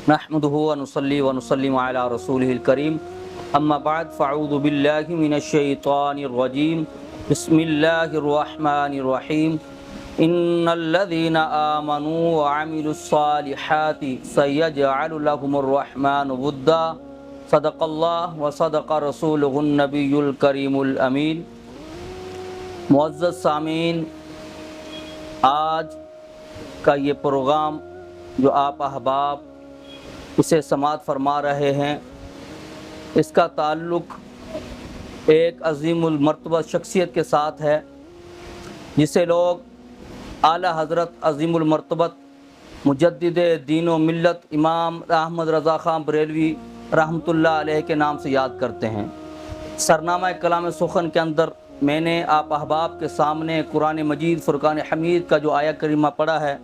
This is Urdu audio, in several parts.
نحمده ونصلي ونسلم على رسوله الكريم اما بعد فاعوذ بالله من الشيطان الرجيم بسم الله الرحمن الرحيم ان الذين آمنوا وعملوا الصالحات سيجعل لهم الرحمن ودا صدق الله وصدق رسوله النبي الكريم الامين۔ معزز سامعین، آج کا یہ پروگرام جو آپ احباب اسے سماعت فرما رہے ہیں، اس کا تعلق ایک عظیم المرتبہ شخصیت کے ساتھ ہے جسے لوگ اعلیٰ حضرت عظیم المرتبت مجدد دین و ملت امام احمد رضا خان بریلوی رحمۃ اللہ علیہ کے نام سے یاد کرتے ہیں۔ سرنامہ کلام سخن کے اندر میں نے آپ احباب کے سامنے قرآن مجید فرقان حمید کا جو آیہ کریمہ پڑھا ہے،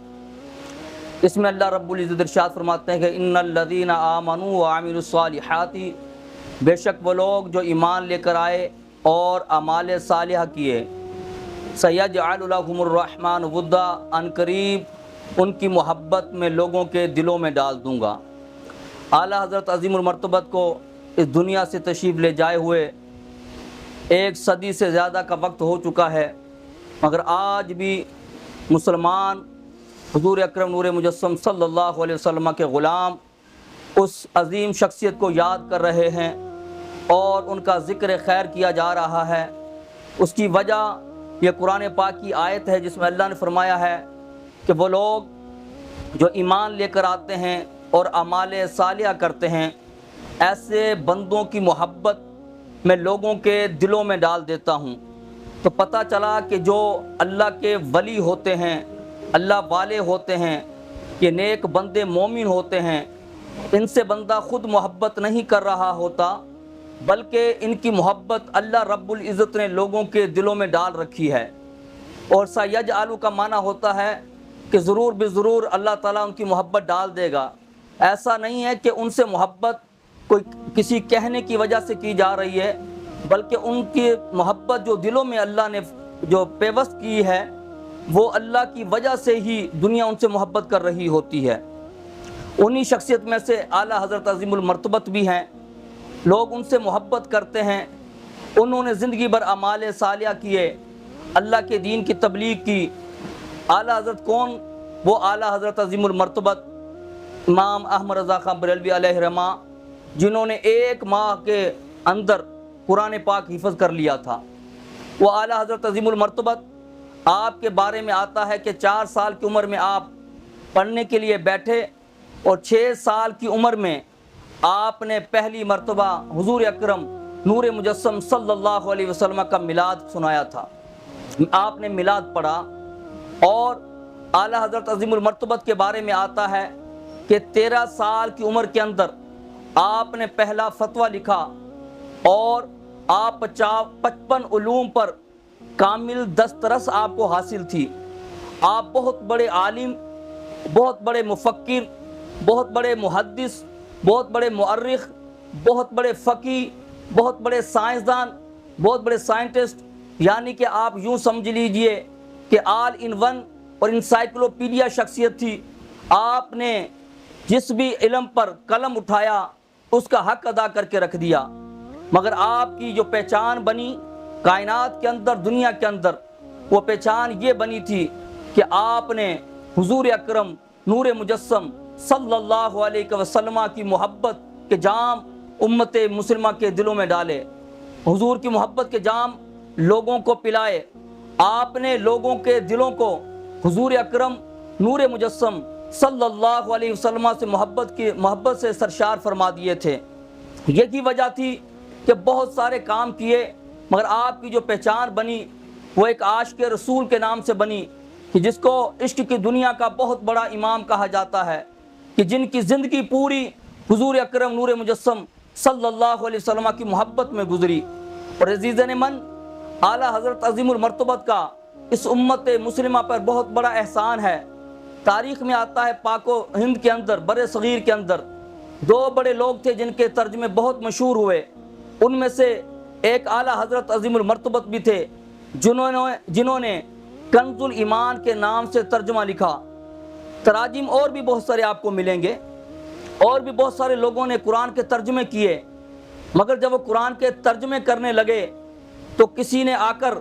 اس میں اللہ رب العزت ارشاد فرماتے ہیں کہ ان الذین آمنوا وعملوا الصالحات، بے شک وہ لوگ جو ایمان لے کر آئے اور اعمال صالحہ کیے، سیجعل لهم الرحمن ودا، ان قریب ان کی محبت میں لوگوں کے دلوں میں ڈال دوں گا۔ اعلیٰ حضرت عظیم المرتبت کو اس دنیا سے تشریف لے جائے ہوئے 1 صدی سے زیادہ کا وقت ہو چکا ہے، مگر آج بھی مسلمان حضور اکرم نور مجسم صلی اللہ علیہ وسلم کے غلام اس عظیم شخصیت کو یاد کر رہے ہیں اور ان کا ذکر خیر کیا جا رہا ہے۔ اس کی وجہ یہ قرآن پاک کی آیت ہے جس میں اللہ نے فرمایا ہے کہ وہ لوگ جو ایمان لے کر آتے ہیں اور اعمال صالحہ کرتے ہیں، ایسے بندوں کی محبت میں لوگوں کے دلوں میں ڈال دیتا ہوں۔ تو پتہ چلا کہ جو اللہ کے ولی ہوتے ہیں، اللہ والے ہوتے ہیں، یہ نیک بندے مومن ہوتے ہیں، ان سے بندہ خود محبت نہیں کر رہا ہوتا، بلکہ ان کی محبت اللہ رب العزت نے لوگوں کے دلوں میں ڈال رکھی ہے۔ اور سیجعل کا معنی ہوتا ہے کہ ضرور بضرور اللہ تعالیٰ ان کی محبت ڈال دے گا۔ ایسا نہیں ہے کہ ان سے محبت کوئی کسی کہنے کی وجہ سے کی جا رہی ہے، بلکہ ان کی محبت جو دلوں میں اللہ نے جو پیوست کی ہے، وہ اللہ کی وجہ سے ہی دنیا ان سے محبت کر رہی ہوتی ہے۔ انہی شخصیت میں سے اعلیٰ حضرت عظیم المرتبت بھی ہیں، لوگ ان سے محبت کرتے ہیں۔ انہوں نے زندگی بھر اعمال صالحہ کیے، اللہ کے دین کی تبلیغ کی۔ اعلیٰ حضرت کون؟ وہ اعلیٰ حضرت عظیم المرتبت امام احمد رضا خان بریلوی علیہ رحمہ، جنہوں نے 1 ماہ کے اندر قرآن پاک حفظ کر لیا تھا۔ وہ اعلیٰ حضرت عظیم المرتبت، آپ کے بارے میں آتا ہے کہ 4 سال کی عمر میں آپ پڑھنے کے لیے بیٹھے اور 6 سال کی عمر میں آپ نے پہلی مرتبہ حضور اکرم نور مجسم صلی اللہ علیہ وسلم کا میلاد سنایا تھا۔ آپ نے میلاد پڑھا۔ اور اعلیٰ حضرت عظیم المرتبت کے بارے میں آتا ہے کہ 13 سال کی عمر کے اندر آپ نے پہلا فتویٰ لکھا اور آپ 55 علوم پر کامل دسترس آپ کو حاصل تھی۔ آپ بہت بڑے عالم، بہت بڑے مفکر، بہت بڑے محدث، بہت بڑے مؤرخ، بہت بڑے فقی، بہت بڑے سائنسدان، بہت بڑے سائنٹسٹ، یعنی کہ آپ یوں سمجھ لیجئے کہ آل ان ون اور انسائکلوپیڈیا شخصیت تھی۔ آپ نے جس بھی علم پر قلم اٹھایا اس کا حق ادا کر کے رکھ دیا، مگر آپ کی جو پہچان بنی کائنات کے اندر، دنیا کے اندر، وہ پہچان یہ بنی تھی کہ آپ نے حضور اکرم نور مجسم صلی اللہ علیہ وسلم کی محبت کے جام امت مسلمہ کے دلوں میں ڈالے، حضور کی محبت کے جام لوگوں کو پلائے۔ آپ نے لوگوں کے دلوں کو حضور اکرم نور مجسم صلی اللہ علیہ وسلم سے محبت سے سرشار فرما دیے تھے۔ یہی وجہ تھی کہ بہت سارے کام کیے، مگر آپ کی جو پہچان بنی وہ ایک عاشق رسول کے نام سے بنی، کہ جس کو عشق کی دنیا کا بہت بڑا امام کہا جاتا ہے، کہ جن کی زندگی پوری حضور اکرم نور مجسم صلی اللہ علیہ وسلم کی محبت میں گزری۔ اور عزیزان من، اعلیٰ حضرت عظیم المرتبت کا اس امت مسلمہ پر بہت بڑا احسان ہے۔ تاریخ میں آتا ہے پاک و ہند کے اندر، بر صغیر کے اندر 2 بڑے لوگ تھے جن کے ترجمے بہت مشہور ہوئے۔ ان میں سے ایک اعلیٰ حضرت عظیم المرتبت بھی تھے جنہوں نے کنز الایمان کے نام سے ترجمہ لکھا۔ تراجم اور بھی بہت سارے آپ کو ملیں گے۔ اور بھی بہت سارے لوگوں نے قرآن کے ترجمے کیے، مگر جب وہ قرآن کے ترجمے کرنے لگے تو کسی نے آ کر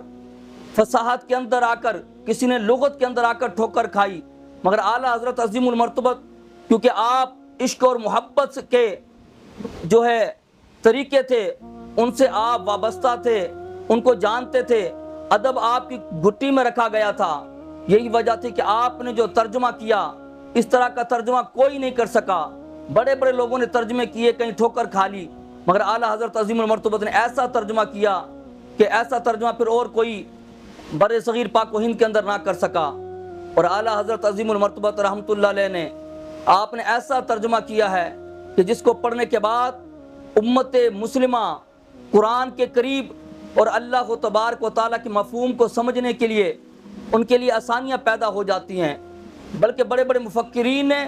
فصاحت کے اندر آ کر، کسی نے لغت کے اندر آ کر ٹھوکر کھائی، مگر اعلیٰ حضرت عظیم المرتبت کیونکہ آپ عشق اور محبت کے جو ہے طریقے تھے، ان سے آپ وابستہ تھے، ان کو جانتے تھے، ادب آپ کی گھٹی میں رکھا گیا تھا، یہی وجہ تھی کہ آپ نے جو ترجمہ کیا اس طرح کا ترجمہ کوئی نہیں کر سکا۔ بڑے بڑے لوگوں نے ترجمے کیے، کہیں ٹھوکر کھا لی، مگر اعلیٰ حضرت عظیم المرتبت نے ایسا ترجمہ کیا کہ ایسا ترجمہ پھر اور کوئی بر صغیر پاک و ہند کے اندر نہ کر سکا۔ اور اعلیٰ حضرت عظیم المرتبت رحمۃ اللہ علیہ نے آپ نے ایسا ترجمہ کیا ہے کہ جس کو پڑھنے کے بعد امت مسلمہ قرآن کے قریب اور اللہ تبارک و تعالیٰ کے مفہوم کو سمجھنے کے لیے ان کے لیے آسانیاں پیدا ہو جاتی ہیں۔ بلکہ بڑے بڑے مفکرین نے،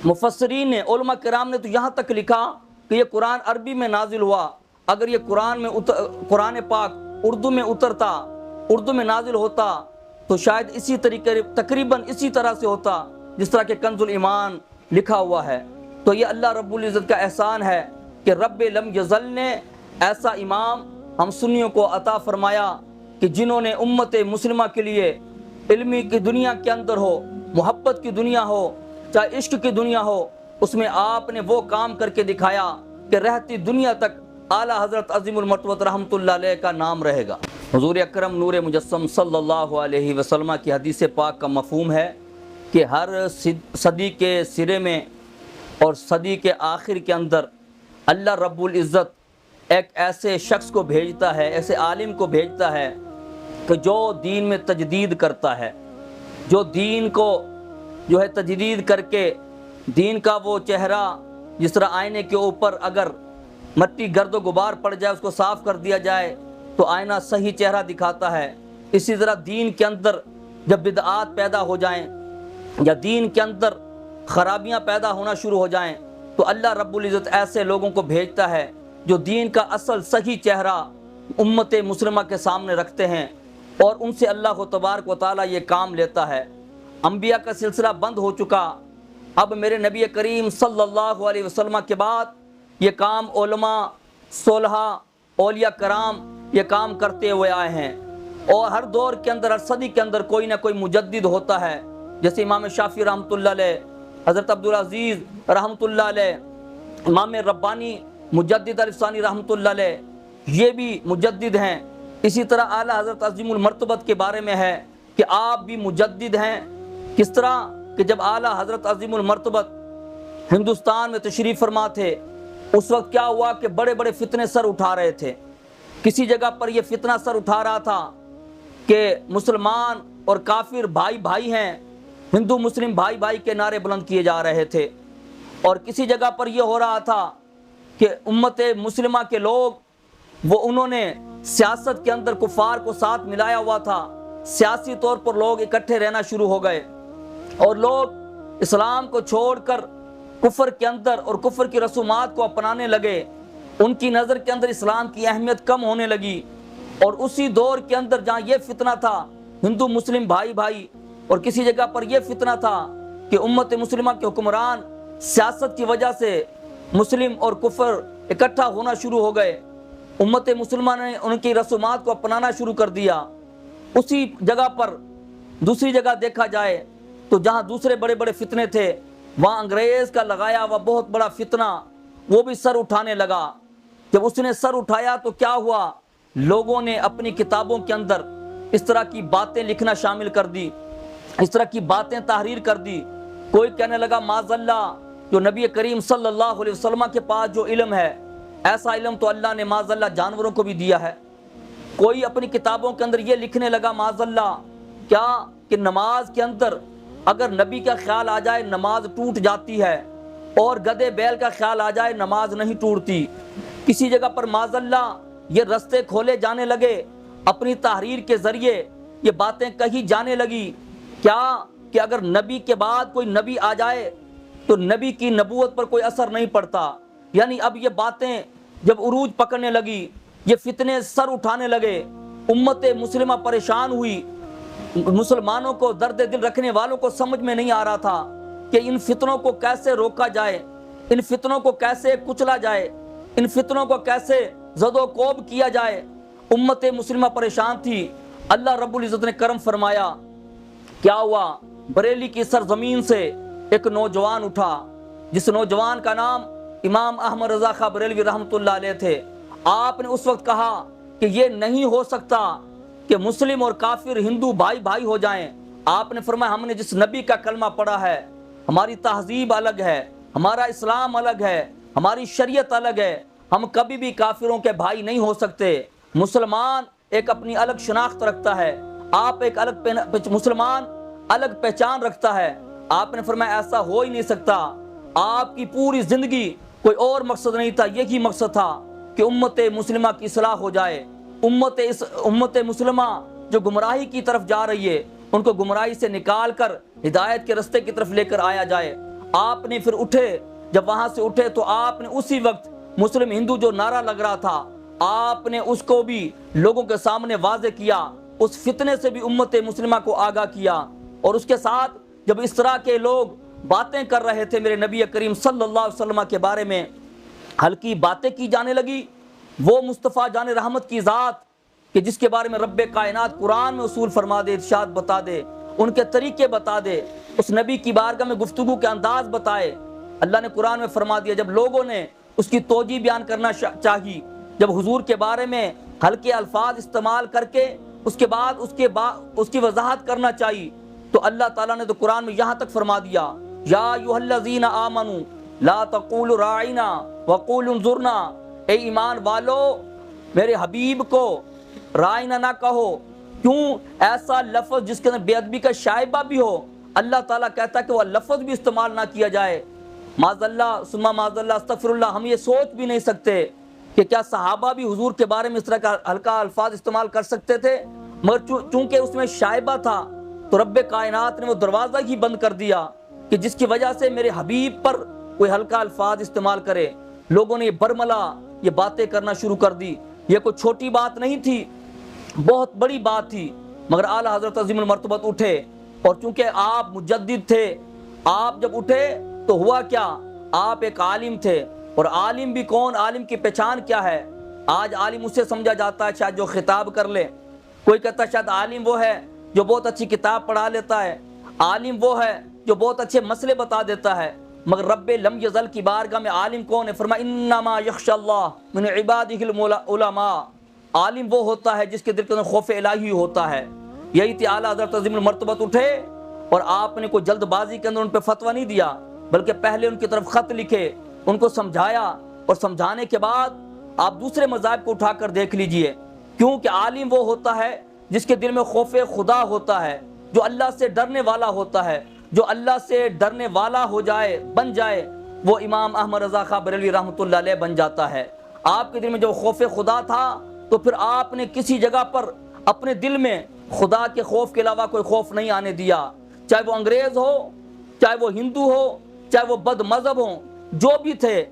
مفسرین نے، علماء کرام نے تو یہاں تک لکھا کہ یہ قرآن عربی میں نازل ہوا، اگر یہ قرآن پاک اردو میں اترتا، اردو میں نازل ہوتا تو شاید اسی طریقے تقریباً اسی طرح سے ہوتا جس طرح کہ کنز الایمان لکھا ہوا ہے۔ تو یہ اللہ رب العزت کا احسان ہے کہ رب لم یزل نے ایسا امام ہم سنیوں کو عطا فرمایا کہ جنہوں نے امت مسلمہ کے لیے علمی کی دنیا کے اندر ہو، محبت کی دنیا ہو، چاہے عشق کی دنیا ہو، اس میں آپ نے وہ کام کر کے دکھایا کہ رہتی دنیا تک اعلیٰ حضرت عظیم المرتبت رحمۃ اللہ علیہ کا نام رہے گا۔ حضور اکرم نور مجسم صلی اللہ علیہ وسلم کی حدیث پاک کا مفہوم ہے کہ ہر صدی کے سرے میں اور صدی کے آخر کے اندر اللہ رب العزت ایک ایسے شخص کو بھیجتا ہے، ایسے عالم کو بھیجتا ہے کہ جو دین میں تجدید کرتا ہے، جو دین کو جو ہے تجدید کر کے دین کا وہ چہرہ جس طرح آئینے کے اوپر اگر مٹی گرد و غبار پڑ جائے اس کو صاف کر دیا جائے تو آئینہ صحیح چہرہ دکھاتا ہے، اسی طرح دین کے اندر جب بدعات پیدا ہو جائیں یا دین کے اندر خرابیاں پیدا ہونا شروع ہو جائیں تو اللہ رب العزت ایسے لوگوں کو بھیجتا ہے جو دین کا اصل صحیح چہرہ امت مسلمہ کے سامنے رکھتے ہیں، اور ان سے اللہ تبارک و تعالیٰ یہ کام لیتا ہے۔ انبیاء کا سلسلہ بند ہو چکا، اب میرے نبی کریم صلی اللہ علیہ وسلم کے بعد یہ کام علماء، صلحاء، اولیاء کرام یہ کام کرتے ہوئے آئے ہیں، اور ہر دور کے اندر، ہر صدی کے اندر کوئی نہ کوئی مجدد ہوتا ہے، جیسے امام شافعی رحمۃ اللہ علیہ، حضرت عبدالعزیز رحمۃ اللہ علیہ، امام ربانی مجدد الفسانی رحمۃ اللہ علیہ، یہ بھی مجدد ہیں۔ اسی طرح اعلیٰ حضرت عظیم المرتبت کے بارے میں ہے کہ آپ بھی مجدد ہیں۔ کس طرح کہ جب اعلیٰ حضرت عظیم المرتبت ہندوستان میں تشریف فرما تھے اس وقت کیا ہوا کہ بڑے بڑے فتنے سر اٹھا رہے تھے۔ کسی جگہ پر یہ فتنہ سر اٹھا رہا تھا کہ مسلمان اور کافر بھائی بھائی ہیں، ہندو مسلم بھائی بھائی کے نعرے بلند کیے جا رہے تھے، اور کسی جگہ پر یہ ہو رہا تھا کہ امت مسلمہ کے لوگ انہوں نے سیاست کے اندر کفار کو ساتھ ملایا ہوا تھا، سیاسی طور پر لوگ اکٹھے رہنا شروع ہو گئے اور لوگ اسلام کو چھوڑ کر کفر کے اندر اور کفر کی رسومات کو اپنانے لگے، ان کی نظر کے اندر اسلام کی اہمیت کم ہونے لگی۔ اور اسی دور کے اندر جہاں یہ فتنہ تھا ہندو مسلم بھائی بھائی، اور کسی جگہ پر یہ فتنہ تھا کہ امت مسلمہ کے حکمران سیاست کی وجہ سے مسلم اور کفر اکٹھا ہونا شروع ہو گئے، امت مسلمہ نے ان کی رسومات کو اپنانا شروع کر دیا۔ اسی جگہ پر دوسری جگہ دیکھا جائے تو جہاں دوسرے بڑے بڑے فتنے تھے وہاں انگریز کا لگایا ہوا بہت بڑا فتنہ وہ بھی سر اٹھانے لگا۔ جب اس نے سر اٹھایا تو کیا ہوا، لوگوں نے اپنی کتابوں کے اندر اس طرح کی باتیں لکھنا شامل کر دی، اس طرح کی باتیں تحریر کر دی۔ کوئی کہنے لگا معاذ اللہ، جو نبی کریم صلی اللہ علیہ وسلم کے پاس جو علم ہے ایسا علم تو اللہ نے معاذ اللہ جانوروں کو بھی دیا ہے۔ کوئی اپنی کتابوں کے اندر یہ لکھنے لگا معاذ اللہ کیا کہ نماز کے اندر اگر نبی کا خیال آ جائے نماز ٹوٹ جاتی ہے، اور گدھے بیل کا خیال آ جائے نماز نہیں ٹوٹتی۔ کسی جگہ پر معاذ اللہ یہ رستے کھولے جانے لگے، اپنی تحریر کے ذریعے یہ باتیں کہی جانے لگی کیا کہ اگر نبی کے بعد کوئی نبی آ جائے تو نبی کی نبوت پر کوئی اثر نہیں پڑتا۔ یعنی اب یہ باتیں جب عروج پکڑنے لگی، یہ فتنے سر اٹھانے لگے، امت مسلمہ پریشان ہوئی، مسلمانوں کو، درد دل رکھنے والوں کو سمجھ میں نہیں آ رہا تھا کہ ان فتنوں کو کیسے روکا جائے، ان فتنوں کو کیسے کچلا جائے، ان فتنوں کو کیسے زد و کوب کیا جائے۔ امت مسلمہ پریشان تھی، اللہ رب العزت نے کرم فرمایا۔ کیا ہوا؟ بریلی کی سرزمین سے ایک نوجوان اٹھا، جس نوجوان کا نام امام احمد رضا خاں بریلوی رحمۃ اللہ علیہ تھے۔ آپ نے اس وقت کہا کہ یہ نہیں ہو سکتا کہ مسلم اور کافر ہندو بھائی بھائی ہو جائیں۔ آپ نے فرمایا ہم نے جس نبی کا کلمہ پڑھا ہے، ہماری تہذیب الگ ہے، ہمارا اسلام الگ ہے، ہماری شریعت الگ ہے، ہم کبھی بھی کافروں کے بھائی نہیں ہو سکتے۔ مسلمان ایک اپنی الگ شناخت رکھتا ہے، آپ ایک مسلمان الگ پہچان رکھتا ہے۔ آپ نے فرمایا ایسا ہو ہی نہیں سکتا۔ آپ کی پوری زندگی کوئی اور مقصد نہیں تھا، یہی مقصد تھا کہ امت مسلمہ کی اصلاح ہو جائے۔ امت مسلمہ جو گمراہی کی طرف جا رہی ہے، ان کو گمراہی سے نکال کر ہدایت کے رستے کی طرف لے کر آیا جائے۔ آپ نے پھر اٹھے، جب وہاں سے اٹھے تو آپ نے اسی وقت مسلم ہندو جو نعرہ لگ رہا تھا، آپ نے اس کو بھی لوگوں کے سامنے واضح کیا، اس فتنے سے بھی امت مسلمہ کو آگاہ کیا۔ اور اس کے ساتھ جب اس طرح کے لوگ باتیں کر رہے تھے میرے نبی کریم صلی اللہ علیہ وسلم کے بارے میں، ہلکی باتیں کی جانے لگی، وہ مصطفیٰ جان رحمت کی ذات کہ جس کے بارے میں رب کائنات قرآن میں اصول فرما دے، ارشاد بتا دے، ان کے طریقے بتا دے، اس نبی کی بارگاہ میں گفتگو کے انداز بتائے۔ اللہ نے قرآن میں فرما دیا، جب لوگوں نے اس کی توجیہ بیان کرنا چاہی، جب حضور کے بارے میں ہلکے الفاظ استعمال کر کے اس کے بعد اس کی وضاحت کرنا چاہیے، تو اللہ تعالیٰ نے تو قرآن میں یہاں تک فرما دیا، یا ایھا الذین آمنوا لا تقولوا راعنا وقولوا انظرنا، اے ایمان والو میرے حبیب کو رائنا نہ کہو۔ کیوں؟ ایسا لفظ جس کے اندر بے ادبی کا شائبہ بھی ہو، اللہ تعالیٰ کہتا ہے کہ وہ لفظ بھی استعمال نہ کیا جائے۔ معاذ اللہ ثم معاذ اللہ استغفر اللہ، ہم یہ سوچ بھی نہیں سکتے کہ کیا صحابہ بھی حضور کے بارے میں اس طرح کا ہلکا الفاظ استعمال کر سکتے تھے، مگر چونکہ اس میں شائبہ تھا تو رب کائنات نے وہ دروازہ ہی بند کر دیا کہ جس کی وجہ سے میرے حبیب پر کوئی ہلکا الفاظ استعمال کرے۔ لوگوں نے یہ برملا یہ باتیں کرنا شروع کر دی۔ یہ کوئی چھوٹی بات نہیں تھی، بہت بڑی بات تھی، مگر اعلیٰ حضرت عظیم المرتبت اٹھے، اور چونکہ آپ مجدد تھے، آپ جب اٹھے تو ہوا کیا؟ آپ ایک عالم تھے، اور عالم بھی کون؟ عالم کی پہچان کیا ہے؟ آج عالم اسے سمجھا جاتا ہے شاید جو خطاب کر لے، کوئی کہتا ہے شاید عالم وہ ہے جو بہت اچھی کتاب پڑھا لیتا ہے، عالم وہ ہے جو بہت اچھے مسئلے بتا دیتا ہے، مگر رب لم یزل کی بارگاہ میں عالم کون ہے؟ فرمایا انما یخشی اللہ من عبادہ العلماء، عالم وہ ہوتا ہے جس کے دل کے اندر خوف الہی ہوتا ہے۔ یہی تھی اعلیٰ حضرت عظیم المرتبت اٹھے، اور آپ نے کوئی جلد بازی کے اندر ان پہ فتویٰ نہیں دیا، بلکہ پہلے ان کی طرف خط لکھے، ان کو سمجھایا، اور سمجھانے کے بعد آپ دوسرے مذاہب کو اٹھا کر دیکھ لیجئے، کیونکہ عالم وہ ہوتا ہے جس کے دل میں خوف خدا ہوتا ہے، جو اللہ سے ڈرنے والا ہوتا ہے، جو اللہ سے ڈرنے والا ہو جائے، بن جائے، وہ امام احمد رضا خاں بریلوی رحمۃ اللہ علیہ بن جاتا ہے۔ آپ کے دل میں جب خوف خدا تھا تو پھر آپ نے کسی جگہ پر اپنے دل میں خدا کے خوف کے علاوہ کوئی خوف نہیں آنے دیا، چاہے وہ انگریز ہو، چاہے وہ ہندو ہو، چاہے وہ بد مذہب ہوں، جو بھی تھے،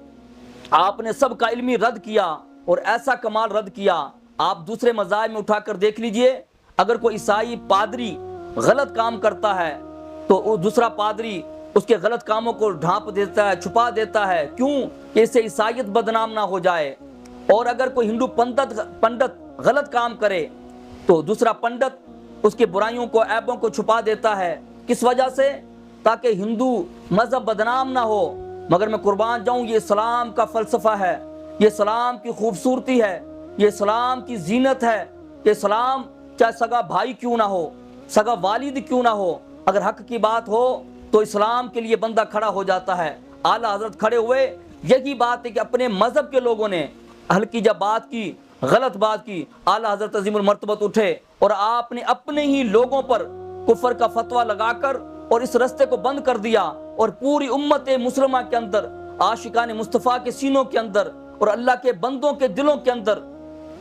آپ نے سب کا علمی رد کیا، اور ایسا کمال رد کیا۔ آپ دوسرے مذاہب میں اٹھا کر دیکھ لیجئے، اگر کوئی عیسائی پادری غلط کام کرتا ہے تو وہ دوسرا پادری اس کے غلط کاموں کو ڈھانپ دیتا ہے، چھپا دیتا ہے، کیوں؟ کہ اس سے عیسائیت بدنام نہ ہو جائے۔ اور اگر کوئی ہندو پنڈت غلط کام کرے تو دوسرا پنڈت اس کے برائیوں کو، عیبوں کو چھپا دیتا ہے، کس وجہ سے؟ تاکہ ہندو مذہب بدنام نہ ہو۔ مگر میں قربان جاؤں، یہ اسلام کا فلسفہ ہے، یہ اسلام کی خوبصورتی ہے، یہ اسلام کی زینت ہے کہ اسلام چاہے سگا بھائی کیوں نہ ہو، سگا والد کیوں نہ ہو، اگر حق کی بات ہو تو اسلام کے لیے بندہ کھڑا ہو جاتا ہے۔ اعلیٰ حضرت کھڑے ہوئے، یہی بات ہے کہ اپنے مذہب کے لوگوں نے ہلکی جب بات کی، غلط بات کی، اعلیٰ حضرت عظیم المرتبت اٹھے، اور آپ نے اپنے ہی لوگوں پر کفر کا فتویٰ لگا کر اور اس رستے کو بند کر دیا، اور پوری امت مسلمہ کے اندر، عاشقان مصطفیٰ کے سینوں کے اندر اور اللہ کے بندوں کے دلوں کے اندر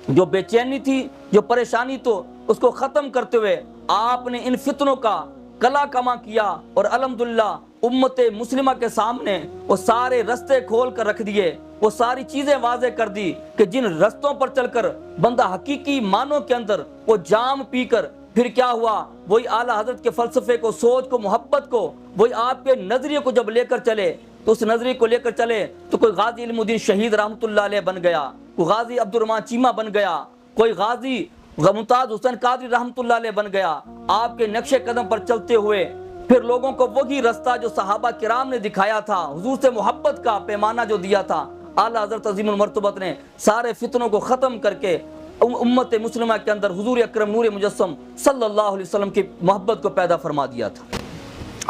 جو بے چینی تھی، جو پریشانی، تو اس کو ختم کرتے ہوئے آپ نے ان فتنوں کا کلا کما کیا، اور الحمدللہ امت مسلمہ کے سامنے وہ سارے رستے کھول کر رکھ دیے، وہ ساری چیزیں واضح کر دی کہ جن رستوں پر چل کر بندہ حقیقی معنوں کے اندر وہ جام پی کر پھر کیا ہوا؟ وہی اعلیٰ حضرت کے فلسفے کو، سوچ کو، محبت کو، وہی آپ کے نظریے کو جب لے کر چلے تو اس نظریے کو لے کر چلے تو کوئی غازی علم الدین شہید رحمۃ اللہ علیہ بن گیا، کوئی غازی عبد الرحمن چیمہ بن گیا، کوئی غازی ممتاز حسین قادری رحمۃ اللہ علیہ بن گیا، آپ کے نقش قدم پر چلتے ہوئے پھر لوگوں کو وہی رستہ جو صحابہ کرام نے دکھایا تھا، حضور سے محبت کا پیمانہ جو دیا تھا، اعلیٰ حضرت عظیم المرتبت نے سارے فتنوں کو ختم کر کے امت مسلمہ کے اندر حضور اکرم نور مجسم صلی اللہ علیہ وسلم کی محبت کو پیدا فرما دیا تھا۔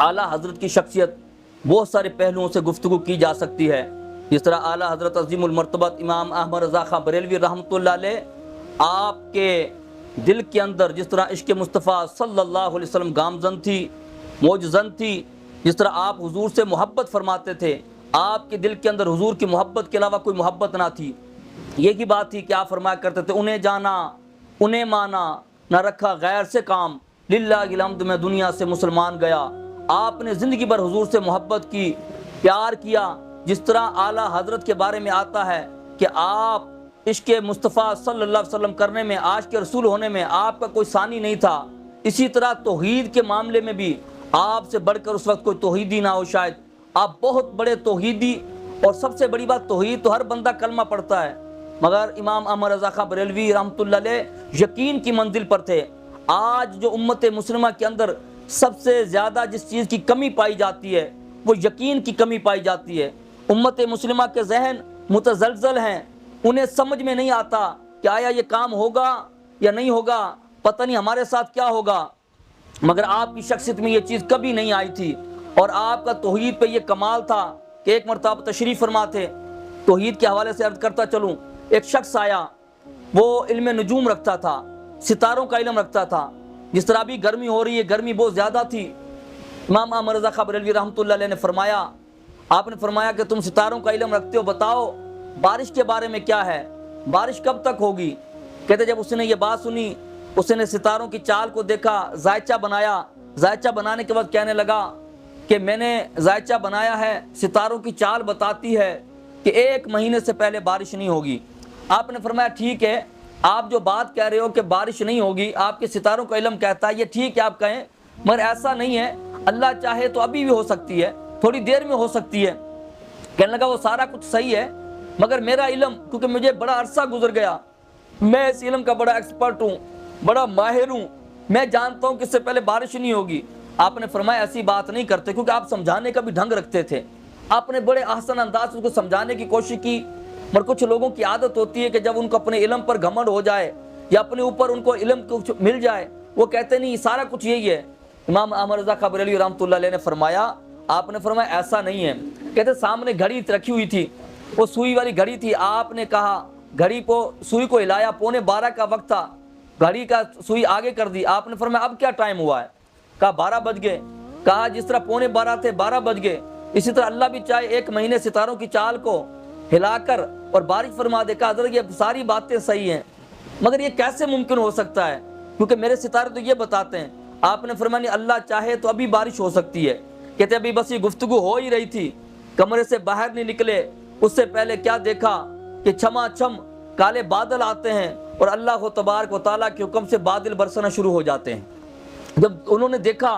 اعلیٰ حضرت کی شخصیت بہت سارے پہلوؤں سے گفتگو کی جا سکتی ہے، جس طرح اعلیٰ حضرت عظیم المرتبت امام احمد رضا خان بریلوی رحمۃ اللہ علیہ، آپ کے دل کے اندر جس طرح عشق مصطفیٰ صلی اللہ علیہ وسلم گامزن تھی، موجزن تھی، جس طرح آپ حضور سے محبت فرماتے تھے، آپ کے دل کے اندر حضور کی محبت کے علاوہ کوئی محبت نہ تھی۔ یہ کی بات تھی کہ آپ فرمایا کرتے تھے انہیں جانا انہیں مانا نہ رکھا غیر سے کام، للہ الحمد میں دنیا سے مسلمان گیا۔ آپ نے زندگی بھر حضور سے محبت کی، پیار کیا، جس طرح اعلیٰ حضرت کے بارے میں آتا ہے کہ آپ عشق مصطفیٰ صلی اللہ علیہ وسلم کرنے میں، عاشق رسول ہونے میں آپ کا کوئی ثانی نہیں تھا۔ اسی طرح توحید کے معاملے میں بھی آپ سے بڑھ کر اس وقت کوئی توحیدی نہ ہو شاید، آپ بہت بڑے توحیدی، اور سب سے بڑی بات توحید تو ہر بندہ کلمہ پڑھتا ہے، مگر امام احمد رضا خان بریلوی رحمۃ اللہ علیہ یقین کی منزل پر تھے۔ آج جو امت مسلمہ کے اندر سب سے زیادہ جس چیز کی کمی پائی جاتی ہے وہ یقین کی کمی پائی جاتی ہے۔ امت مسلمہ کے ذہن متزلزل ہیں، انہیں سمجھ میں نہیں آتا کہ آیا یہ کام ہوگا یا نہیں ہوگا، پتہ نہیں ہمارے ساتھ کیا ہوگا، مگر آپ کی شخصیت میں یہ چیز کبھی نہیں آئی تھی، اور آپ کا توحید پہ یہ کمال تھا کہ ایک مرتبہ تشریف فرما تھے، توحید کے حوالے سے عرض کرتا چلوں، ایک شخص آیا، وہ علم نجوم رکھتا تھا، ستاروں کا علم رکھتا تھا، جس طرح بھی گرمی ہو رہی ہے، گرمی بہت زیادہ تھی، امام احمد رضا خان بریلوی رحمۃ اللہ علیہ نے فرمایا، آپ نے فرمایا کہ تم ستاروں کا علم رکھتے ہو، بتاؤ بارش کے بارے میں کیا ہے، بارش کب تک ہوگی؟ کہتے جب اس نے یہ بات سنی، اس نے ستاروں کی چال کو دیکھا، ذائچہ بنایا، ذائچہ بنانے کے بعد کہنے لگا کہ میں نے ذائچہ بنایا ہے، ستاروں کی چال بتاتی ہے کہ 1 مہینے سے پہلے بارش نہیں ہوگی۔ آپ نے فرمایا ٹھیک ہے، آپ جو بات کہہ رہے ہو کہ بارش نہیں ہوگی، آپ کے ستاروں کا علم کہتا ہے، یہ ٹھیک ہے آپ کہیں، مگر ایسا نہیں ہے، اللہ چاہے تو ابھی بھی ہو سکتی ہے، تھوڑی دیر میں ہو سکتی ہے۔ کہنے لگا وہ سارا کچھ صحیح ہے، مگر میرا علم، کیونکہ مجھے بڑا عرصہ گزر گیا، میں اس علم کا بڑا ایکسپرٹ ہوں، بڑا ماہر ہوں، میں جانتا ہوں کہ اس سے پہلے بارش نہیں ہوگی۔ آپ نے فرمایا ایسی بات نہیں کرتے، کیونکہ آپ سمجھانے کا بھی ڈھنگ رکھتے تھے، آپ نے بڑے احسن انداز سے اس کو سمجھانے کی کوشش کی، مگر کچھ لوگوں کی عادت ہوتی ہے کہ جب ان کو اپنے علم پر گھمنڈ ہو جائے یا اپنے اوپر ان کو علم کچھ مل جائے، وہ کہتے نہیں سارا کچھ یہی ہے۔ امام احمد رضا خان بریلوی رحمۃ اللہ علیہ نے فرمایا، آپ نے فرمایا ایسا نہیں ہے۔ کہتے سامنے گھڑی رکھی ہوئی تھی، وہ سوئی والی گھڑی تھی، آپ نے کہا گھڑی کو، سوئی کو ہلایا، 11:15 کا وقت تھا، گھڑی کا سوئی آگے کر دی، آپ نے فرمایا اب کیا ٹائم ہوا ہے؟ کہا 12 بج گئے، کہا جس طرح 11:15 تھے 12 بج گئے، اسی طرح اللہ بھی چاہے 1 مہینے ستاروں کی چال کو ہلا کر اور بارش فرما دے۔ کہا حضرت یہ ساری باتیں صحیح ہیں، مگر یہ کیسے ممکن ہو سکتا ہے، کیونکہ میرے ستارے تو یہ بتاتے ہیں۔ آپ نے فرمایا نہیں، اللہ چاہے تو ابھی بارش ہو سکتی ہے۔ کہتے ابھی بس یہ گفتگو ہو ہی رہی تھی، کمرے سے باہر نہیں نکلے، اس سے پہلے کیا دیکھا کہ چھما چھم کالے بادل آتے ہیں اور اللہ تبارک و تعالیٰ کے حکم سے بادل برسنا شروع ہو جاتے ہیں۔ جب انہوں نے دیکھا،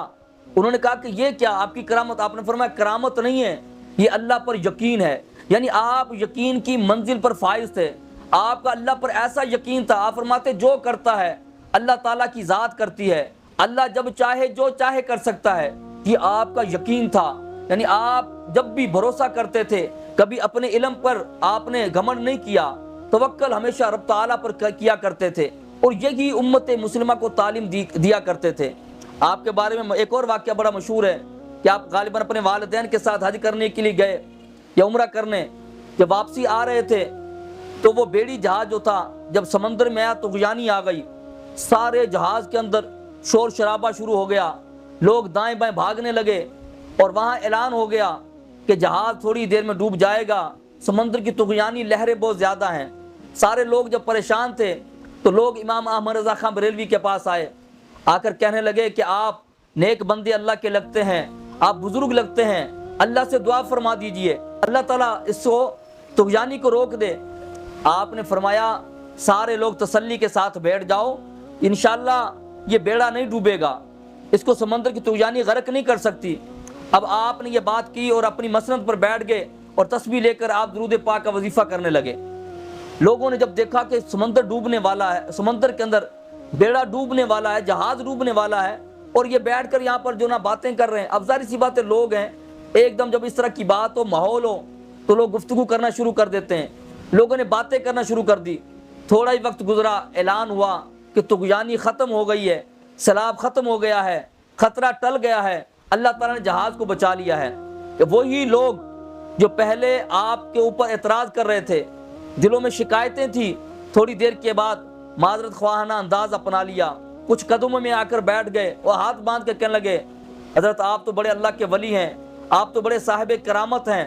انہوں نے کہا کہ یہ کیا آپ کی کرامت؟ آپ نے فرمایا کرامت نہیں ہے، یہ اللہ پر یقین ہے، یعنی آپ یقین کی منزل پر فائز تھے، آپ کا اللہ پر ایسا یقین تھا۔ آپ فرماتے جو کرتا ہے اللہ تعالیٰ کی ذات کرتی ہے، اللہ جب چاہے جو چاہے کر سکتا ہے، یہ آپ کا یقین تھا، یعنی آپ جب بھی بھروسہ کرتے تھے، کبھی اپنے علم پر آپ نے گھمنڈ نہیں کیا، توکل ہمیشہ رب تعالیٰ پر کیا کرتے تھے، اور یہی امت مسلمہ کو تعلیم دیا کرتے تھے۔ آپ کے بارے میں ایک اور واقعہ بڑا مشہور ہے کہ آپ غالباً اپنے والدین کے ساتھ حج کرنے کے لیے گئے یا عمرہ کرنے، جب واپسی آ رہے تھے تو وہ بیڑی جہاز جو تھا جب سمندر میں آیا تو طغیانی آ گئی، سارے جہاز کے اندر شور شرابہ شروع ہو گیا، لوگ دائیں بائیں بھاگنے لگے، اور وہاں اعلان ہو گیا کہ جہاز تھوڑی دیر میں ڈوب جائے گا، سمندر کی طغیانی لہریں بہت زیادہ ہیں۔ سارے لوگ جب پریشان تھے تو لوگ امام احمد رضا خان بریلوی کے پاس آئے، آ کر کہنے لگے کہ آپ نیک بندے اللہ کے لگتے ہیں، آپ بزرگ لگتے ہیں، اللہ سے دعا فرما دیجئے اللہ تعالیٰ اس کو طغیانی کو روک دے۔ آپ نے فرمایا سارے لوگ تسلی کے ساتھ بیٹھ جاؤ، انشاءاللہ یہ بیڑا نہیں ڈوبے گا، اس کو سمندر کی طغیانی غرق نہیں کر سکتی۔ اب آپ نے یہ بات کی اور اپنی مسند پر بیٹھ گئے اور تسبیح لے کر آپ درود پاک کا وظیفہ کرنے لگے۔ لوگوں نے جب دیکھا کہ سمندر ڈوبنے والا ہے، سمندر کے اندر بیڑا ڈوبنے والا ہے، جہاز ڈوبنے والا ہے، اور یہ بیٹھ کر یہاں پر جو نا باتیں کر رہے ہیں، اب ظاہر سی بات ہے لوگ ہیں ایک دم جب اس طرح کی بات ہو، ماحول ہو، تو لوگ گفتگو کرنا شروع کر دیتے ہیں۔ لوگوں نے باتیں کرنا شروع کر دی۔ تھوڑا ہی وقت گزرا، اعلان ہوا کہ طغیانی ختم ہو گئی ہے، سیلاب ختم ہو گیا ہے، خطرہ ٹل گیا ہے، اللہ تعالیٰ نے جہاز کو بچا لیا ہے۔ کہ وہی لوگ جو پہلے آپ کے اوپر اعتراض کر رہے تھے، دلوں میں شکایتیں تھیں، تھوڑی دیر کے بعد معذرت خواہانہ انداز اپنا لیا، کچھ قدموں میں آ کر بیٹھ گئے اور ہاتھ باندھ کے کہنے لگے حضرت آپ تو بڑے اللہ کے ولی ہیں، آپ تو بڑے صاحب کرامت ہیں۔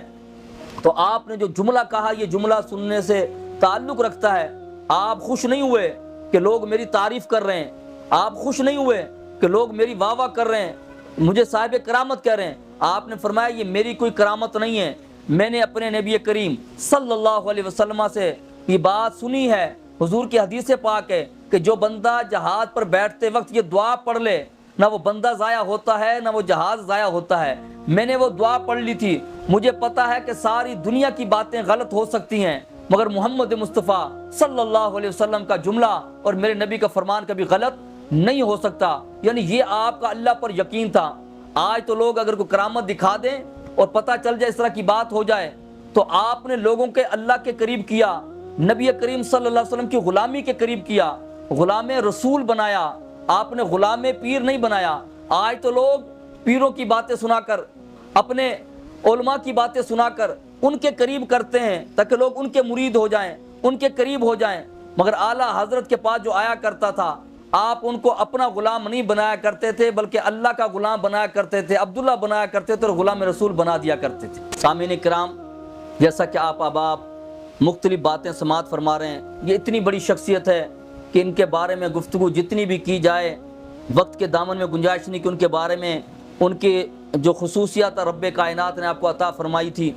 تو آپ نے جو جملہ کہا یہ جملہ سننے سے تعلق رکھتا ہے۔ آپ خوش نہیں ہوئے کہ لوگ میری تعریف کر رہے ہیں، آپ خوش نہیں ہوئے کہ لوگ میری واہ واہ کر رہے ہیں، مجھے صاحب کرامت کہہ رہے ہیں۔ آپ نے فرمایا یہ میری کوئی کرامت نہیں ہے، میں نے اپنے نبی کریم صلی اللہ علیہ وسلم سے یہ بات سنی ہے، حضور کی حدیث پاک ہے کہ جو بندہ جہاز پر بیٹھتے وقت یہ دعا پڑھ لے، نہ وہ بندہ ضائع ہوتا ہے نہ وہ جہاز ضائع ہوتا ہے۔ میں نے وہ دعا پڑھ لی تھی، مجھے پتا ہے کہ ساری دنیا کی باتیں غلط ہو سکتی ہیں مگر محمد مصطفیٰ صلی اللہ علیہ وسلم کا جملہ اور میرے نبی کا فرمان کبھی غلط نہیں ہو سکتا۔ یعنی یہ آپ کا اللہ پر یقین تھا۔ آج تو لوگ اگر کوئی کرامت دکھا دیں اور پتہ چل جائے اس طرح کی بات ہو جائے، تو آپ نے لوگوں کے اللہ کے قریب کیا، نبی کریم صلی اللہ علیہ وسلم کی غلامی کے قریب کیا، غلام رسول بنایا، آپ نے غلام پیر نہیں بنایا۔ آج تو لوگ پیروں کی باتیں سنا کر، اپنے علماء کی باتیں سنا کر ان کے قریب کرتے ہیں تاکہ لوگ ان کے مرید ہو جائیں، ان کے قریب ہو جائیں، مگر اعلیٰ حضرت کے پاس جو آیا کرتا تھا آپ ان کو اپنا غلام نہیں بنایا کرتے تھے بلکہ اللہ کا غلام بنایا کرتے تھے، عبداللہ بنایا کرتے تھے اور غلام رسول بنا دیا کرتے تھے۔ سامعین کرام، جیسا کہ آپ احباب مختلف باتیں سماعت فرما رہے ہیں، یہ اتنی بڑی شخصیت ہے کہ ان کے بارے میں گفتگو جتنی بھی کی جائے وقت کے دامن میں گنجائش نہیں کہ ان کے بارے میں ان کی جو خصوصیات رب کائنات نے آپ کو عطا فرمائی تھی،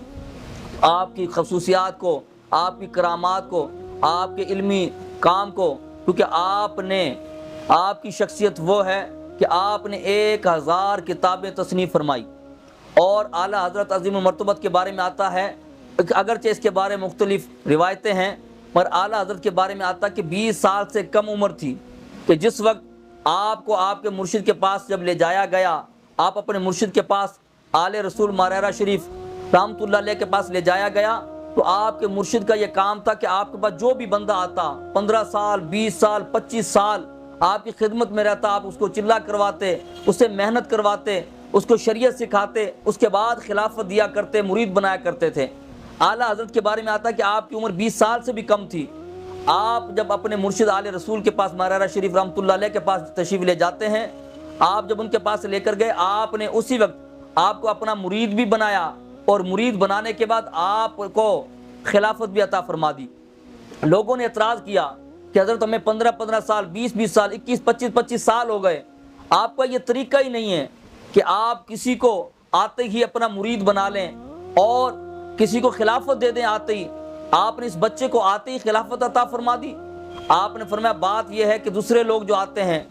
آپ کی خصوصیات کو، آپ کی کرامات کو، آپ کے علمی کام کو، کیونکہ آپ کی شخصیت وہ ہے کہ آپ نے 1000 کتابیں تصنیف فرمائی، اور اعلیٰ حضرت عظیم المرتبت کے بارے میں آتا ہے، اگرچہ اس کے بارے میں مختلف روایتیں ہیں، پر اعلیٰ حضرت کے بارے میں آتا کہ 20 سال سے کم عمر تھی کہ جس وقت آپ کو آپ کے مرشد کے پاس جب لے جایا گیا، آپ اپنے مرشد کے پاس آل رسول ماررہ شریف رحمۃ اللہ علیہ کے پاس لے جایا گیا، تو آپ کے مرشد کا یہ کام تھا کہ آپ کے پاس جو بھی بندہ آتا 15 سال 20 سال 25 سال آپ کی خدمت میں رہتا، آپ اس کو چلا کرواتے، اس سے محنت کرواتے، اس کو شریعت سکھاتے، اس کے بعد خلافت دیا کرتے، مرید بنایا کرتے تھے۔ اعلیٰ حضرت کے بارے میں آتا ہے کہ آپ کی عمر 20 سال سے بھی کم تھی۔ آپ جب اپنے مرشد آل رسول کے پاس ماررہ شریف رحمۃ اللہ علیہ کے پاس تشریف لے جاتے ہیں، آپ جب ان کے پاس لے کر گئے، آپ نے اسی وقت آپ کو اپنا مرید بھی بنایا، اور مرید بنانے کے بعد آپ کو خلافت بھی عطا فرما دی۔ لوگوں نے اعتراض کیا کہ حضرت ہمیں 15 سال 20 سال 21 25 سال ہو گئے، آپ کا یہ طریقہ ہی نہیں ہے کہ آپ کسی کو آتے ہی اپنا مرید بنا لیں اور کسی کو خلافت دے دیں آتے ہی۔ آپ نے اس بچے کو آتے ہی خلافت عطا فرما دی۔ آپ نے فرمایا بات یہ ہے کہ دوسرے لوگ جو آتے ہیں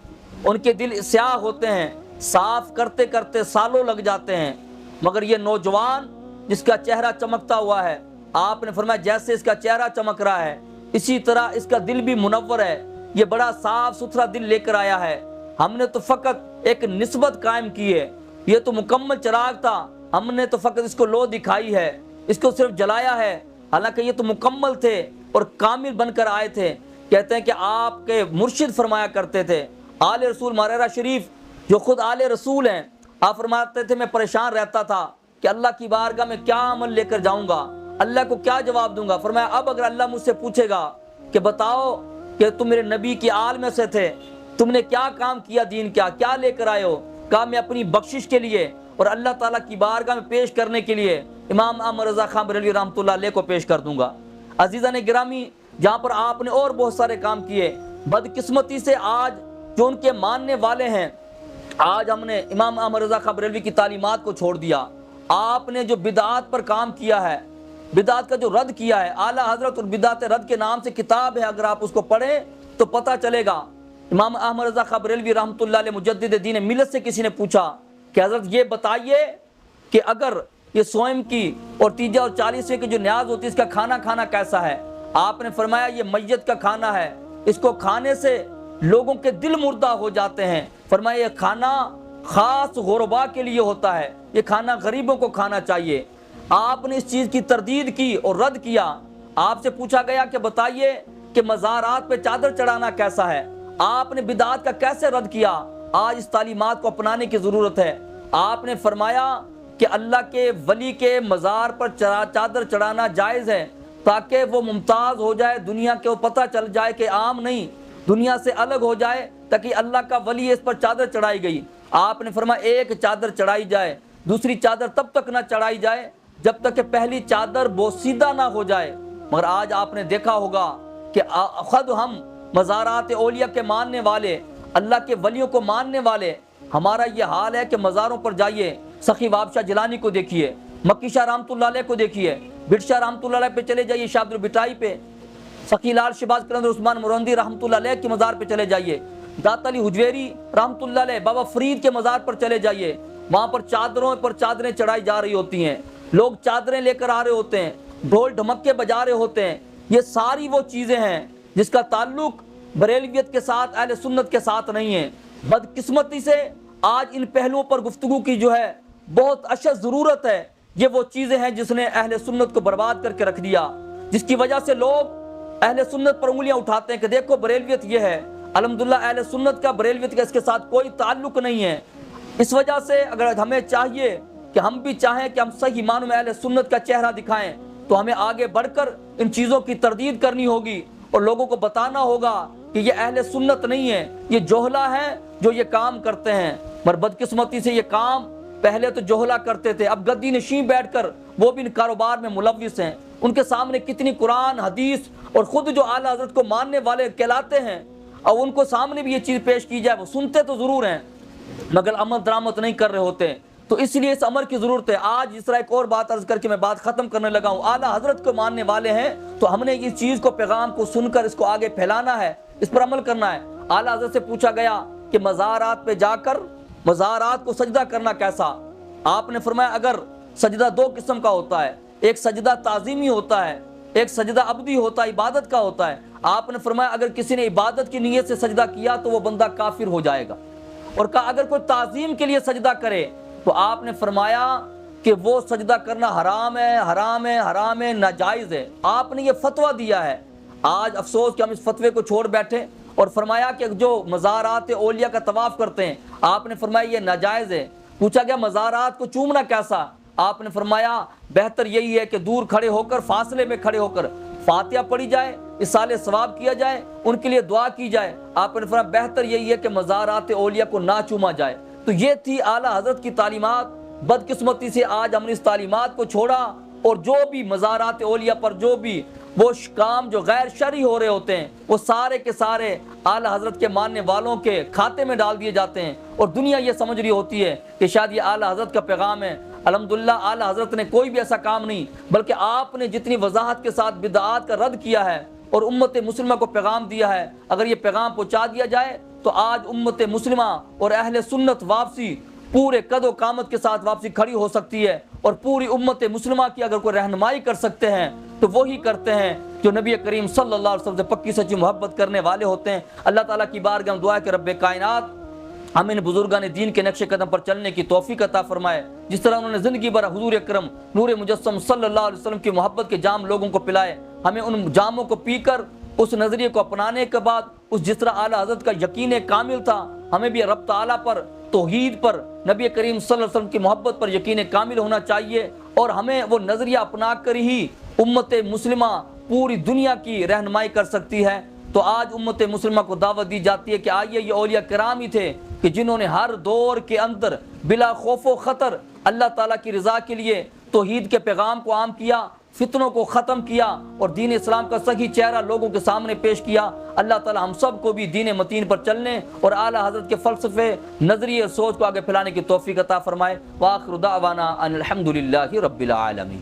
ان کے دل سیاہ ہوتے ہیں، صاف کرتے کرتے سالوں لگ جاتے ہیں، مگر یہ نوجوان جس کا چہرہ چمکتا ہوا ہے، آپ نے فرمایا جیسے اس کا چہرہ چمک رہا ہے اسی طرح اس کا دل بھی منور ہے، یہ بڑا صاف ستھرا دل لے کر آیا ہے۔ ہم نے تو فقط ایک نسبت قائم کی ہے، یہ تو مکمل چراغ تھا، ہم نے تو فقط اس کو لو دکھائی ہے، اس کو صرف جلایا ہے، حالانکہ یہ تو مکمل تھے اور کامل بن کر آئے تھے۔ کہتے ہیں کہ آپ کے مرشد فرمایا کرتے تھے، آل رسول ماررہ شریف جو خود آل رسول ہیں، آپ فرماتے تھے میں پریشان رہتا تھا کہ اللہ کی بارگاہ میں کیا عمل لے کر جاؤں گا، اللہ کو کیا جواب دوں گا۔ فرمایا اب اگر اللہ مجھ سے پوچھے گا کہ بتاؤ کہ تم میرے نبی کی آل میں سے تھے، تم نے کیا کام کیا، دین کیا لے کر آئے ہو، کہا میں اپنی بخشش کے لیے اور اللہ تعالیٰ کی بارگاہ میں پیش کرنے کے لیے امام احمد رضا خان بریلوی رحمۃ اللہ علیہ کو پیش کر دوں گا۔ عزیزان گرامی، جہاں پر آپ نے اور بہت سارے کام کیے، بدقسمتی سے آج جو ان کے ماننے والے ہیں، آج ہم نے امام احمد رضا خان بریلوی کی تعلیمات کو چھوڑ دیا۔ آپ نے جو بدعات پر کام کیا ہے، بدعات کا جو رد کیا ہے، اعلیٰ حضرت اور بدعات رد کے نام سے کتاب ہے، اگر آپ اس کو پڑھیں تو پتہ چلے گا امام احمد رضا خاں بریلوی رحمۃ اللہ علیہ مجدد دین ملت سے کسی نے پوچھا کہ حضرت یہ بتائیے کہ اگر یہ سوئم کی اور تیجا اور 40ویں کی جو نیاز ہوتی ہے اس کا کھانا کھانا کیسا ہے؟ آپ نے فرمایا یہ میت کا کھانا ہے، اس کو کھانے سے لوگوں کے دل مردہ ہو جاتے ہیں۔ فرمایا یہ کھانا خاص غربا کے لیے ہوتا ہے، یہ کھانا غریبوں کو کھانا چاہیے۔ آپ نے اس چیز کی تردید کی اور رد کیا۔ آپ سے پوچھا گیا کہ بتائیے کہ مزارات پہ چادر چڑھانا کیسا ہے؟ آپ نے بدعات کا کیسے رد کیا؟ آج اس تعلیمات کو اپنانے کی ضرورت ہے۔ آپ نے فرمایا کہ اللہ کے ولی کے مزار پر چادر چڑھانا جائز ہے تاکہ وہ ممتاز ہو جائے، دنیا کو پتہ چل جائے کہ عام نہیں، دنیا سے الگ ہو جائے، تاکہ اللہ کا ولی اس پر چادر چڑھائی گئی۔ آپ نے فرمایا ایک چادر چڑھائی جائے، دوسری چادر تب تک نہ چڑھائی جائے جب تک کہ پہلی چادر بوسیدہ نہ ہو جائے۔ مگر آج آپ نے دیکھا ہوگا کہ خود ہم مزارات اولیاء کے ماننے والے، اللہ کے ولیوں کو ماننے والے، ہمارا یہ حال ہے کہ مزاروں پر جائیے، سخی واب شاہ جیلانی کو دیکھیے، مکی شاہ رحمۃ اللہ علیہ کو دیکھیے، بٹ شاہ رحمۃ اللہ علیہ پہ چلے جائیے، شاہ عبد البٹائی پہ، سخی لال شہباز قلندر عثمان مرندی رحمۃ اللہ علیہ کے مزار پہ چلے جائیے، داتا علی حجویری رحمۃ اللہ علیہ، بابا فرید کے مزار پر چلے جائیے، وہاں پر چادروں پر چادریں چڑھائی جا رہی ہوتی ہیں، لوگ چادریں لے کر آ رہے ہوتے ہیں، ڈھول ڈھمکے بجا رہے ہوتے ہیں۔ یہ ساری وہ چیزیں ہیں جس کا تعلق بریلویت کے ساتھ، اہل سنت کے ساتھ نہیں ہے۔ بدقسمتی سے آج ان پہلوؤں پر گفتگو کی جو ہے بہت اشد ضرورت ہے۔ یہ وہ چیزیں ہیں جس نے اہل سنت کو برباد کر کے رکھ دیا، جس کی وجہ سے لوگ اہل سنت پر انگلیاں اٹھاتے ہیں کہ دیکھو بریلویت یہ ہے۔ الحمدللہ اہل سنت کا بریلویت کا اس کے ساتھ کوئی تعلق نہیں ہے۔ اس وجہ سے اگر ہمیں چاہیے کہ ہم بھی چاہیں کہ ہم صحیح معنوں میں اہل سنت کا چہرہ دکھائیں تو ہمیں آگے بڑھ کر ان چیزوں کی تردید کرنی ہوگی اور لوگوں کو بتانا ہوگا کہ یہ اہل سنت نہیں ہے، یہ جوہلا ہے جو یہ کام کرتے ہیں۔ مگر بدقسمتی سے یہ کام پہلے تو جوہلا کرتے تھے، اب گدی نشین بیٹھ کر وہ بھی ان کاروبار میں ملوث ہیں۔ ان کے سامنے کتنی قرآن حدیث اور خود جو اعلیٰ حضرت کو ماننے والے کہلاتے ہیں، اور ان کو سامنے بھی یہ چیز پیش کی جائے، وہ سنتے تو ضرور ہیں مگر عمل درآمد نہیں کر رہے ہوتے۔ تو اس لیے اس امر کی ضرورت ہے۔ آج اس طرح ایک اور بات عرض کر کے میں بات ختم کرنے لگا ہوں، اعلیٰ حضرت کو ماننے والے ہیں تو ہم نے اس چیز کو، پیغام کو سن کر اس کو آگے پھیلانا ہے، اس پر عمل کرنا ہے۔ اعلیٰ حضرت سے پوچھا گیا کہ مزارات پہ جا کر مزارات کو سجدہ کرنا کیسا؟ آپ نے فرمایا اگر سجدہ دو قسم کا ہوتا ہے، ایک سجدہ تعظیمی ہوتا ہے، ایک سجدہ عبدی ہوتا ہے، عبادت کا ہوتا ہے۔ آپ نے فرمایا اگر کسی نے عبادت کی نیت سے سجدہ کیا تو وہ بندہ کافر ہو جائے گا، اور کہا اگر کوئی تعظیم کے لیے سجدہ کرے تو آپ نے فرمایا کہ وہ سجدہ کرنا حرام ہے، حرام ہے، حرام ہے، ناجائز ہے۔ آپ نے یہ فتویٰ دیا ہے۔ آج افسوس کہ ہم اس فتوے کو چھوڑ بیٹھے اور فرمایا کہ جو مزارات اولیاء کا طواف کرتے ہیں، آپ نے فرمایا یہ ناجائز ہے۔ پوچھا گیا مزارات کو چومنا کیسا؟ آپ نے فرمایا بہتر یہی ہے کہ دور کھڑے ہو کر، فاصلے میں کھڑے ہو کر فاتحہ پڑھی جائے، اصالہ ثواب کیا جائے، ان کے لیے دعا کی جائے۔ آپ نے فرمایا بہتر یہی ہے کہ مزارات اولیاء کو نہ چوما جائے۔ تو یہ تھی اعلیٰ حضرت کی تعلیمات۔ بدقسمتی سے آج ہم نے اس تعلیمات کو چھوڑا اور جو بھی مزارات اولیاء پر جو بھی وہ کام جو غیر شرعی ہو رہے ہوتے ہیں وہ سارے کے سارے اعلیٰ حضرت کے ماننے والوں کے کھاتے میں ڈال دیے جاتے ہیں، اور دنیا یہ سمجھ رہی ہوتی ہے کہ شاید یہ اعلیٰ حضرت کا پیغام ہے۔ الحمدللہ اعلیٰ حضرت نے کوئی بھی ایسا کام نہیں، بلکہ آپ نے جتنی وضاحت کے ساتھ بدعات کا رد کیا ہے اور امت مسلمہ کو پیغام دیا ہے، اگر یہ پیغام پہنچا دیا جائے تو آج امت مسلمہ اور اہل سنت واپسی پورے قد و قامت کے ساتھ واپسی کھڑی ہو سکتی ہے، اور پوری امت مسلمہ کی اگر کوئی رہنمائی کر سکتے ہیں تو وہی کرتے ہیں جو نبی کریم صلی اللہ علیہ وسلم سے پکی سچی محبت کرنے والے ہوتے ہیں۔ اللہ تعالیٰ کی بارگاہ میں دعا ہے کہ رب کائنات ہمیں ان بزرگان دین کے نقش قدم پر چلنے کی توفیق عطا فرمائے، جس طرح انہوں نے زندگی بھر حضور اکرم نور مجسم صلی اللہ علیہ وسلم کی محبت کے جام لوگوں کو پلائے، ہمیں ان جاموں کو پی کر اس نظریے کو اپنانے کے بعد اس جس طرح اعلیٰ حضرت کا یقین کامل تھا، ہمیں بھی رب تعالیٰ پر، توحید پر، نبی کریم صلی اللہ علیہ وسلم کی محبت پر یقین کامل ہونا چاہیے، اور ہمیں وہ نظریہ اپنا کر ہی امت مسلمہ پوری دنیا کی رہنمائی کر سکتی ہے۔ تو آج امت مسلمہ کو دعوت دی جاتی ہے کہ آئیے، یہ اولیاء کرام ہی تھے کہ جنہوں نے ہر دور کے اندر بلا خوف و خطر اللہ تعالیٰ کی رضا کے لیے توحید کے پیغام کو عام کیا، فتنوں کو ختم کیا اور دین اسلام کا صحیح چہرہ لوگوں کے سامنے پیش کیا۔ اللہ تعالیٰ ہم سب کو بھی دین متین پر چلنے اور اعلیٰ حضرت کے فلسفے، نظریے اور سوچ کو آگے پھیلانے کی توفیق عطا فرمائے۔ وآخر دعوانا ان الحمد للہ رب العالمین۔